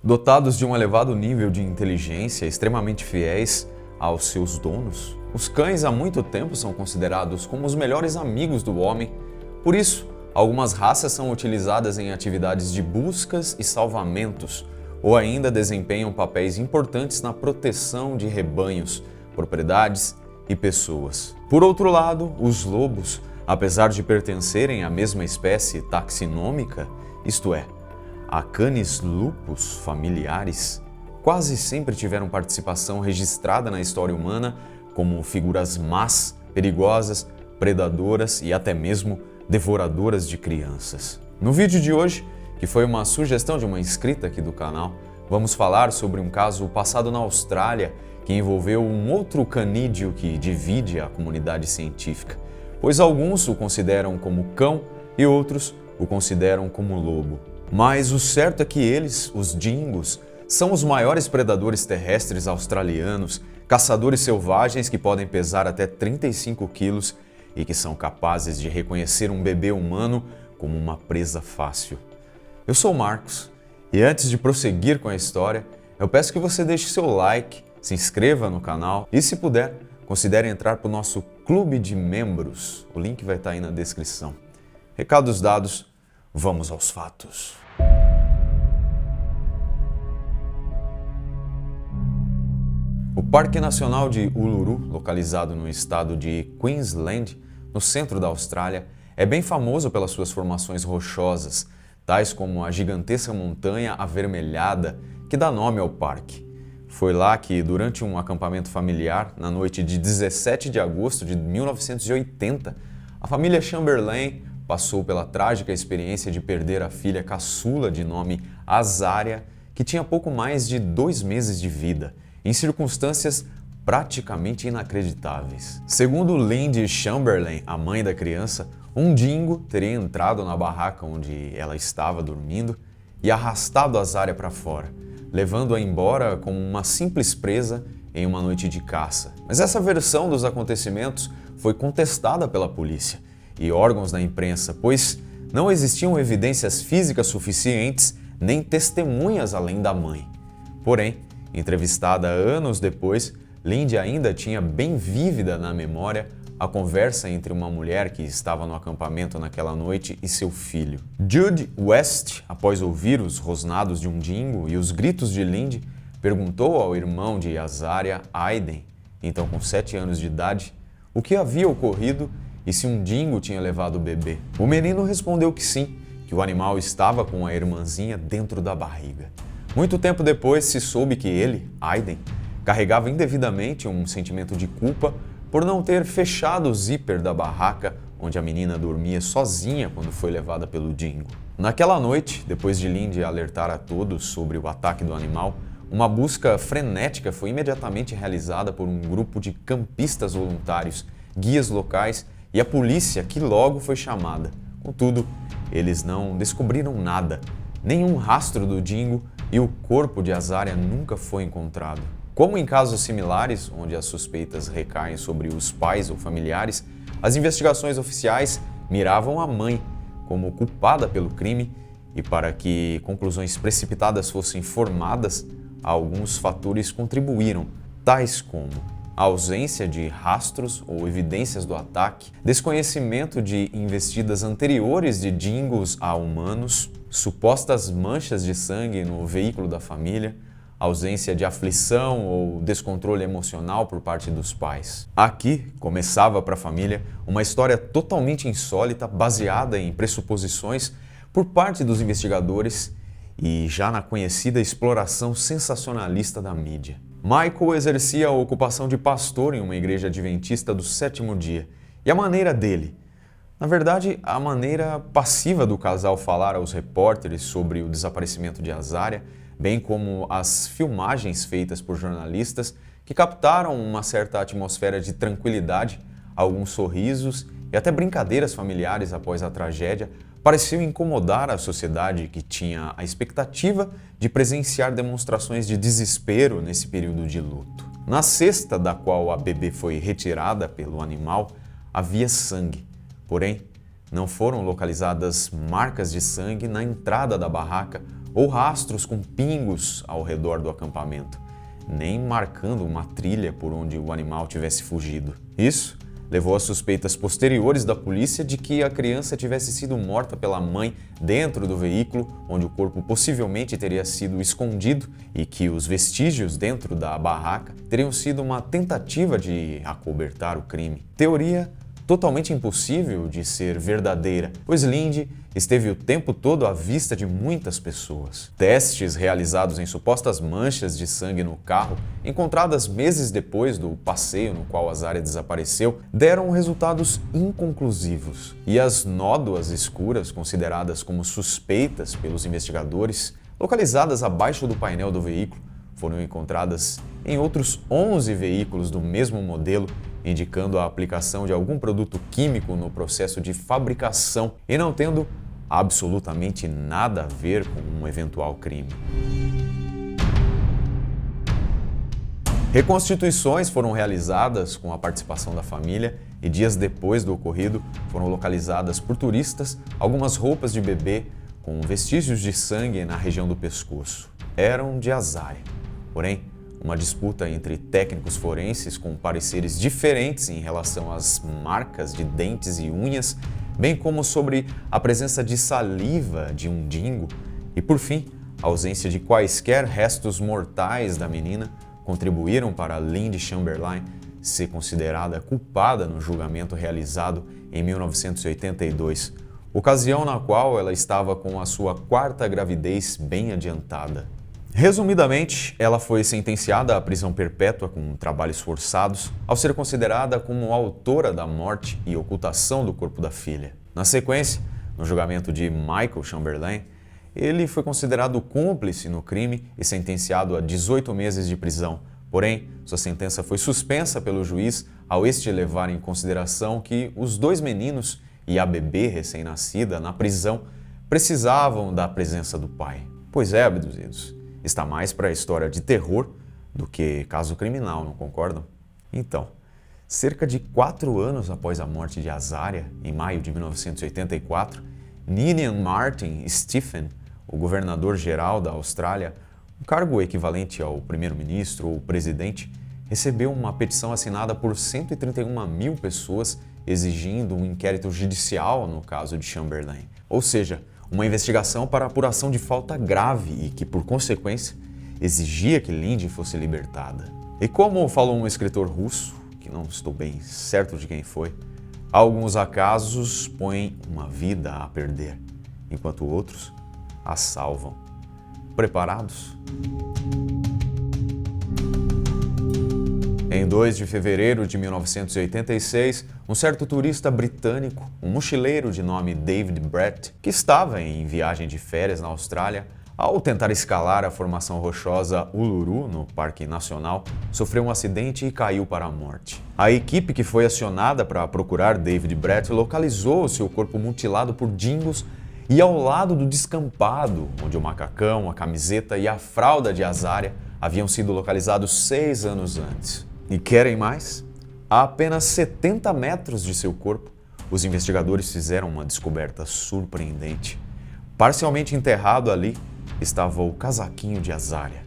Dotados de um elevado nível de inteligência, extremamente fiéis aos seus donos, os cães há muito tempo são considerados como os melhores amigos do homem. Por isso, algumas raças são utilizadas em atividades de buscas e salvamentos, ou ainda desempenham papéis importantes na proteção de rebanhos, propriedades e pessoas. Por outro lado, os lobos, apesar de pertencerem à mesma espécie taxonômica, isto é, a Canis lupus familiares, quase sempre tiveram participação registrada na história humana como figuras más, perigosas, predadoras e até mesmo devoradoras de crianças. No vídeo de hoje, que foi uma sugestão de uma inscrita aqui do canal, vamos falar sobre um caso passado na Austrália que envolveu um outro canídeo que divide a comunidade científica, pois alguns o consideram como cão e outros o consideram como lobo. Mas o certo é que eles, os dingos, são os maiores predadores terrestres australianos, caçadores selvagens que podem pesar até 35 quilos e que são capazes de reconhecer um bebê humano como uma presa fácil. Eu sou o Marcos e antes de prosseguir com a história, eu peço que você deixe seu like, se inscreva no canal e, se puder, considere entrar para o nosso clube de membros. O link vai estar aí na descrição. Recados dados, vamos aos fatos. O Parque Nacional de Uluru, localizado no estado de Queensland, no centro da Austrália, é bem famoso pelas suas formações rochosas, tais como a gigantesca montanha avermelhada que dá nome ao parque. Foi lá que, durante um acampamento familiar, na noite de 17 de agosto de 1980, a família Chamberlain passou pela trágica experiência de perder a filha caçula de nome Azaria, que tinha pouco mais de 2 meses de vida, em circunstâncias praticamente inacreditáveis. Segundo Lindy Chamberlain, a mãe da criança, um dingo teria entrado na barraca onde ela estava dormindo e arrastado Azaria para fora, levando-a embora como uma simples presa em uma noite de caça. Mas essa versão dos acontecimentos foi contestada pela polícia e órgãos da imprensa, pois não existiam evidências físicas suficientes nem testemunhas além da mãe. Porém, entrevistada anos depois, Lindy ainda tinha bem vívida na memória a conversa entre uma mulher que estava no acampamento naquela noite e seu filho. Jude West, após ouvir os rosnados de um dingo e os gritos de Lindy, perguntou ao irmão de Azaria, Aiden, então com 7 anos de idade, o que havia ocorrido e se um dingo tinha levado o bebê. O menino respondeu que sim, que o animal estava com a irmãzinha dentro da barriga. Muito tempo depois se soube que ele, Aiden, carregava indevidamente um sentimento de culpa por não ter fechado o zíper da barraca onde a menina dormia sozinha quando foi levada pelo dingo. Naquela noite, depois de Lindy alertar a todos sobre o ataque do animal, uma busca frenética foi imediatamente realizada por um grupo de campistas voluntários, guias locais e a polícia, que logo foi chamada. Contudo, eles não descobriram nada, nenhum rastro do dingo e o corpo de Azaria nunca foi encontrado. Como em casos similares, onde as suspeitas recaem sobre os pais ou familiares, as investigações oficiais miravam a mãe como culpada pelo crime e, para que conclusões precipitadas fossem formadas, alguns fatores contribuíram, tais como a ausência de rastros ou evidências do ataque, desconhecimento de investidas anteriores de dingos a humanos, supostas manchas de sangue no veículo da família, ausência de aflição ou descontrole emocional por parte dos pais. Aqui começava para a família uma história totalmente insólita, baseada em pressuposições por parte dos investigadores e já na conhecida exploração sensacionalista da mídia. Michael exercia a ocupação de pastor em uma igreja adventista do 7º dia, e a maneira dele, na verdade, a maneira passiva do casal falar aos repórteres sobre o desaparecimento de Azaria, bem como as filmagens feitas por jornalistas que captaram uma certa atmosfera de tranquilidade, alguns sorrisos e até brincadeiras familiares após a tragédia, pareceu incomodar a sociedade que tinha a expectativa de presenciar demonstrações de desespero nesse período de luto. Na cesta da qual a bebê foi retirada pelo animal, havia sangue, porém, Não foram localizadas marcas de sangue na entrada da barraca ou rastros com pingos ao redor do acampamento, nem marcando uma trilha por onde o animal tivesse fugido. Isso levou a suspeitas posteriores da polícia de que a criança tivesse sido morta pela mãe dentro do veículo, onde o corpo possivelmente teria sido escondido, e que os vestígios dentro da barraca teriam sido uma tentativa de acobertar o crime. Teoria totalmente impossível de ser verdadeira, pois Lindy esteve o tempo todo à vista de muitas pessoas. Testes realizados em supostas manchas de sangue no carro, encontradas meses depois do passeio no qual Azaria desapareceu, deram resultados inconclusivos. E as nódoas escuras, consideradas como suspeitas pelos investigadores, localizadas abaixo do painel do veículo, foram encontradas em outros 11 veículos do mesmo modelo, indicando a aplicação de algum produto químico no processo de fabricação e não tendo absolutamente nada a ver com um eventual crime. Reconstituições foram realizadas com a participação da família e dias depois do ocorrido foram localizadas por turistas algumas roupas de bebê com vestígios de sangue na região do pescoço. Eram de Azaria. Porém, uma disputa entre técnicos forenses com pareceres diferentes em relação às marcas de dentes e unhas, bem como sobre a presença de saliva de um dingo e, por fim, a ausência de quaisquer restos mortais da menina, contribuíram para Lindy Chamberlain ser considerada culpada no julgamento realizado em 1982, ocasião na qual ela estava com a sua 4ª gravidez bem adiantada. Resumidamente, ela foi sentenciada à prisão perpétua com trabalhos forçados ao ser considerada como autora da morte e ocultação do corpo da filha. Na sequência, no julgamento de Michael Chamberlain, ele foi considerado cúmplice no crime e sentenciado a 18 meses de prisão. Porém, sua sentença foi suspensa pelo juiz ao este levar em consideração que os 2 meninos e a bebê recém-nascida na prisão precisavam da presença do pai. Pois é, abduzidos. Está mais para a história de terror do que caso criminal, não concordam? Então, cerca de 4 anos após a morte de Azaria, em maio de 1984, Ninian Martin Stephen, o governador-geral da Austrália, um cargo equivalente ao primeiro-ministro ou presidente, recebeu uma petição assinada por 131 mil pessoas exigindo um inquérito judicial no caso de Chamberlain. Ou seja, uma investigação para apuração de falta grave e que, por consequência, exigia que Lindy fosse libertada. E como falou um escritor russo, que não estou bem certo de quem foi, alguns acasos põem uma vida a perder, enquanto outros a salvam. Preparados? Em 2 de fevereiro de 1986, um certo turista britânico, um mochileiro de nome David Brett, que estava em viagem de férias na Austrália, ao tentar escalar a formação rochosa Uluru, no Parque Nacional, sofreu um acidente e caiu para a morte. A equipe que foi acionada para procurar David Brett localizou seu corpo mutilado por dingos e ao lado do descampado, onde o macacão, a camiseta e a fralda de Azaria haviam sido localizados 6 anos antes. E querem mais? A apenas 70 metros de seu corpo, os investigadores fizeram uma descoberta surpreendente. Parcialmente enterrado ali estava o casaquinho de Azaria.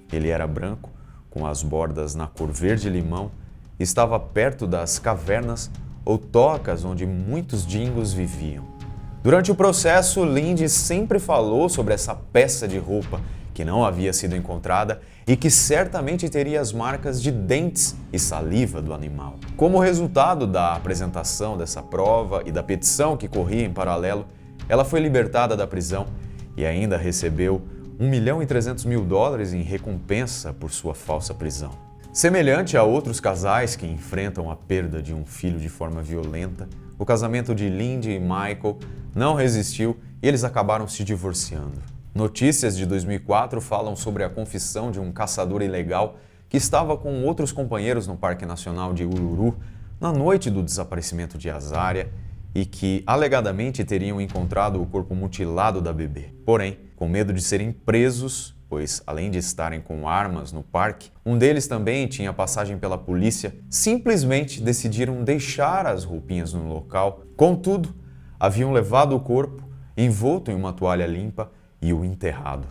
Ele era branco, com as bordas na cor verde-limão, e estava perto das cavernas ou tocas onde muitos dingos viviam. Durante o processo, Lindy sempre falou sobre essa peça de roupa que não havia sido encontrada e que certamente teria as marcas de dentes e saliva do animal. Como resultado da apresentação dessa prova e da petição que corria em paralelo, ela foi libertada da prisão e ainda recebeu $1.300.000 em recompensa por sua falsa prisão. Semelhante a outros casais que enfrentam a perda de um filho de forma violenta, o casamento de Lindy e Michael não resistiu e eles acabaram se divorciando. Notícias de 2004 falam sobre a confissão de um caçador ilegal que estava com outros companheiros no Parque Nacional de Uluru na noite do desaparecimento de Azaria e que alegadamente teriam encontrado o corpo mutilado da bebê. Porém, com medo de serem presos, pois além de estarem com armas no parque, um deles também tinha passagem pela polícia, simplesmente decidiram deixar as roupinhas no local. Contudo, haviam levado o corpo, envolto em uma toalha limpa, e o enterrado.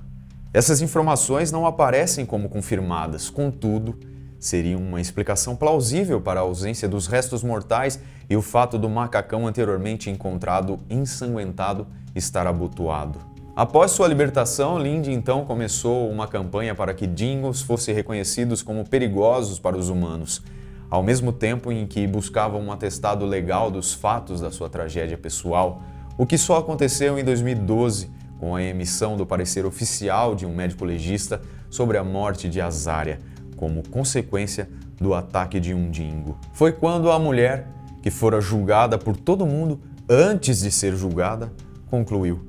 Essas informações não aparecem como confirmadas, contudo, seriam uma explicação plausível para a ausência dos restos mortais e o fato do macacão anteriormente encontrado ensanguentado estar abotoado. Após sua libertação, Lindy então começou uma campanha para que dingos fossem reconhecidos como perigosos para os humanos, ao mesmo tempo em que buscava um atestado legal dos fatos da sua tragédia pessoal, o que só aconteceu em 2012, com a emissão do parecer oficial de um médico legista sobre a morte de Azaria, como consequência do ataque de um dingo. Foi quando a mulher, que fora julgada por todo mundo antes de ser julgada, concluiu: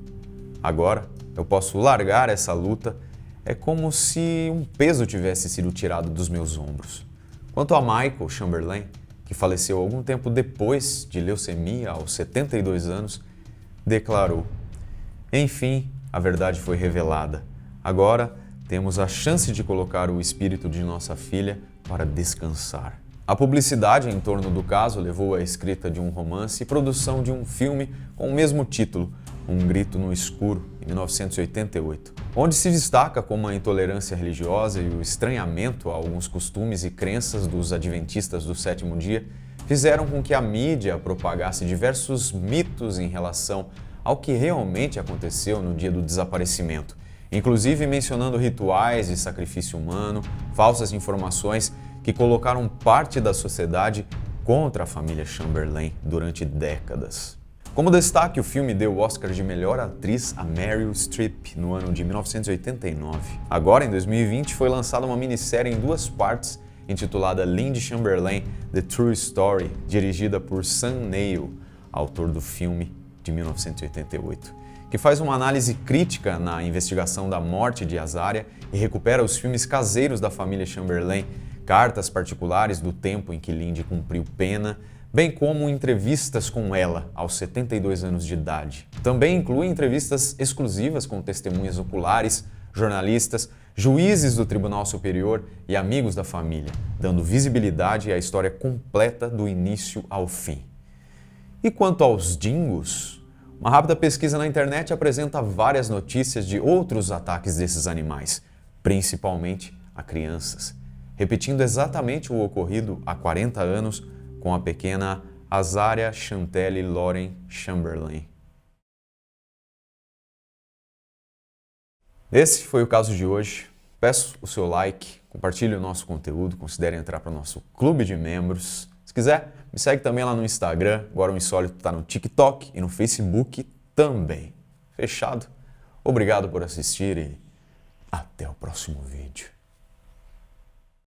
agora eu posso largar essa luta, é como se um peso tivesse sido tirado dos meus ombros. Quanto a Michael Chamberlain, que faleceu algum tempo depois de leucemia aos 72 anos, declarou: enfim, a verdade foi revelada. Agora temos a chance de colocar o espírito de nossa filha para descansar. A publicidade em torno do caso levou à escrita de um romance e produção de um filme com o mesmo título, Um Grito no Escuro, em 1988, onde se destaca como a intolerância religiosa e o estranhamento a alguns costumes e crenças dos adventistas do sétimo dia fizeram com que a mídia propagasse diversos mitos em relação ao que realmente aconteceu no dia do desaparecimento, inclusive mencionando rituais de sacrifício humano, falsas informações que colocaram parte da sociedade contra a família Chamberlain durante décadas. Como destaque, o filme deu o Oscar de melhor atriz a Meryl Streep no ano de 1989. Agora, em 2020, foi lançada uma minissérie em 2 partes intitulada Lindy Chamberlain: The True Story, dirigida por Sam Neill, autor do filme de 1988, que faz uma análise crítica na investigação da morte de Azaria e recupera os filmes caseiros da família Chamberlain, cartas particulares do tempo em que Lindy cumpriu pena, bem como entrevistas com ela aos 72 anos de idade. Também inclui entrevistas exclusivas com testemunhas oculares, jornalistas, juízes do Tribunal Superior e amigos da família, dando visibilidade à história completa do início ao fim. E quanto aos dingos, uma rápida pesquisa na internet apresenta várias notícias de outros ataques desses animais, principalmente a crianças, repetindo exatamente o ocorrido há 40 anos com a pequena Azaria Chantelle Lauren Chamberlain. Esse foi o caso de hoje. Peço o seu like, compartilhe o nosso conteúdo, considere entrar para o nosso clube de membros. Se quiser, me segue também lá no Instagram. Agora o Insólito está no TikTok e no Facebook também. Fechado? Obrigado por assistir e até o próximo vídeo.